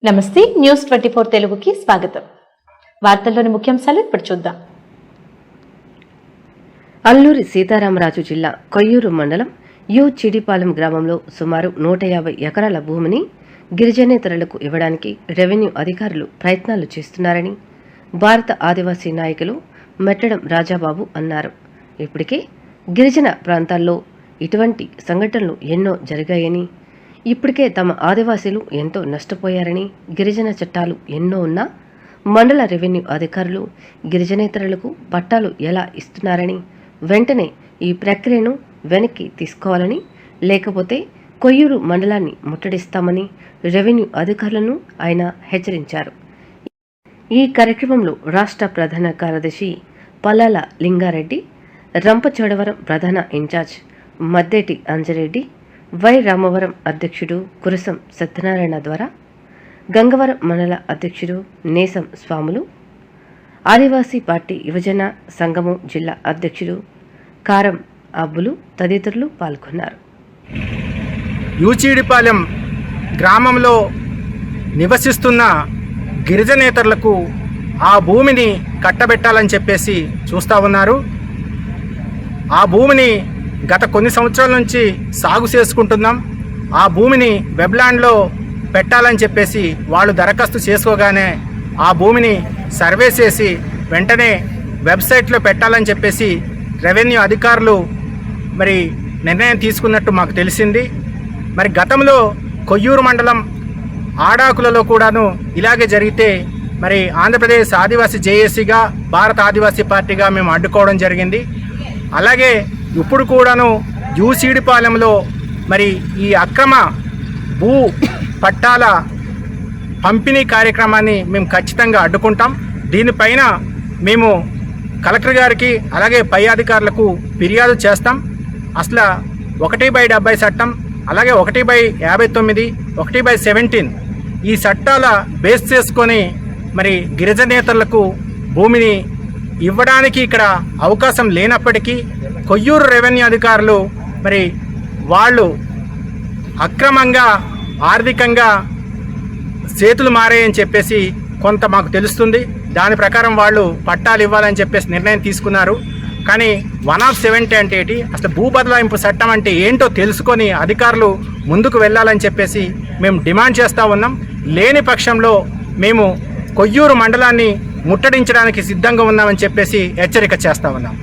నమస్తే న్యూస్ 24 తెలుగుకి స్వాగతం. వార్తల్లోని ముఖ్యాంశాలు ఇప్పుడు చూద్దాం. అల్లూరి సీతారామరాజు జిల్లా కొయ్యూరు మండలం యు చిడిపాలెం గ్రామంలో సుమారు 150 ఎకరాల భూమిని గిరిజనేతరులకు ఇవ్వడానికి రెవెన్యూ అధికారులు ప్రయత్నాలు చేస్తున్నారని భారత ఆదివాసీ నాయకులు మెట్టడం రాజాబాబు అన్నారు. ఇప్పటికే గిరిజన ప్రాంతాల్లో ఇటువంటి సంఘటనలు ఎన్నో జరిగాయని, ఇప్పటికే తమ ఆదివాసీలు ఎంతో నష్టపోయారని, గిరిజన చట్టాలు ఎన్నో ఉన్నా మండల రెవెన్యూ అధికారులు గిరిజనేతరులకు పట్టాలు ఎలా ఇస్తున్నారని, వెంటనే ఈ ప్రక్రియను వెనక్కి తీసుకోవాలని, లేకపోతే కొయ్యూరు మండలాన్ని ముట్టడిస్తామని రెవెన్యూ అధికారులను ఆయన హెచ్చరించారు. ఈ కార్యక్రమంలో రాష్ట్ర ప్రధాన కార్యదర్శి పల్లాల లింగారెడ్డి, రంపచోడవరం ప్రధాన ఇన్ఛార్జ్ మద్దేటి అంజిరెడ్డి, వై రామవరం అధ్యక్షుడు కురసం సత్యనారాయణ ద్వారా, గంగవరం మండల అధ్యక్షుడు నేసం స్వాములు, ఆదివాసీ పార్టీ యువజన సంఘము జిల్లా అధ్యక్షుడు కారం అబ్బులు తదితరులు పాల్గొన్నారు. యూచీడిపాలెం గ్రామంలో నివసిస్తున్న గిరిజనేతరులకు ఆ భూమిని కట్టబెట్టాలని చెప్పేసి చూస్తూ ఉన్నారు. ఆ భూమిని గత కొన్ని సంవత్సరాల నుంచి సాగు చేసుకుంటున్నాం. ఆ భూమిని వెబ్లాండ్లో పెట్టాలని చెప్పేసి వాళ్ళు దరఖాస్తు చేసుకోగానే ఆ భూమిని సర్వే చేసి వెంటనే వెబ్సైట్లో పెట్టాలని చెప్పేసి రెవెన్యూ అధికారులు మరి నిర్ణయం తీసుకున్నట్టు మాకు తెలిసింది. మరి గతంలో కొయ్యూరు మండలం ఆడాకులలో కూడాను ఇలాగే జరిగితే మరి ఆంధ్రప్రదేశ్ ఆదివాసీ జేఏసీగా, భారత ఆదివాసీ పార్టీగా మేము అడ్డుకోవడం జరిగింది. అలాగే ఇప్పుడు కూడాను యూసీడిపాలెంలో మరి ఈ అక్రమ భూ పట్టాల పంపిణీ కార్యక్రమాన్ని మేము ఖచ్చితంగా అడ్డుకుంటాం. దీనిపైన మేము కలెక్టర్ గారికి అలాగే పై అధికారులకు ఫిర్యాదు చేస్తాం. అసలు 1/70 చట్టం, అలాగే 1/59, 1/17 ఈ చట్టాల బేస్ చేసుకొని మరి గిరిజనేతరులకు భూమిని ఇవ్వడానికి ఇక్కడ అవకాశం లేనప్పటికీ కొయ్యూరు రెవెన్యూ అధికారులు మరి వాళ్ళు అక్రమంగా ఆర్థికంగా చేతులు మారాయని చెప్పేసి కొంత మాకు తెలుస్తుంది. దాని ప్రకారం వాళ్ళు పట్టాలు ఇవ్వాలని చెప్పేసి నిర్ణయం తీసుకున్నారు. కానీ 1/70 అంటే ఏంటి, అసలు భూ బదలాయింపు చట్టం అంటే ఏంటో తెలుసుకొని అధికారులు ముందుకు వెళ్ళాలని చెప్పేసి మేము డిమాండ్ చేస్తూ ఉన్నాం. లేని పక్షంలో మేము కొయ్యూరు మండలాన్ని ముట్టడించడానికి సిద్ధంగా ఉన్నామని చెప్పేసి హెచ్చరిక చేస్తూ ఉన్నాం.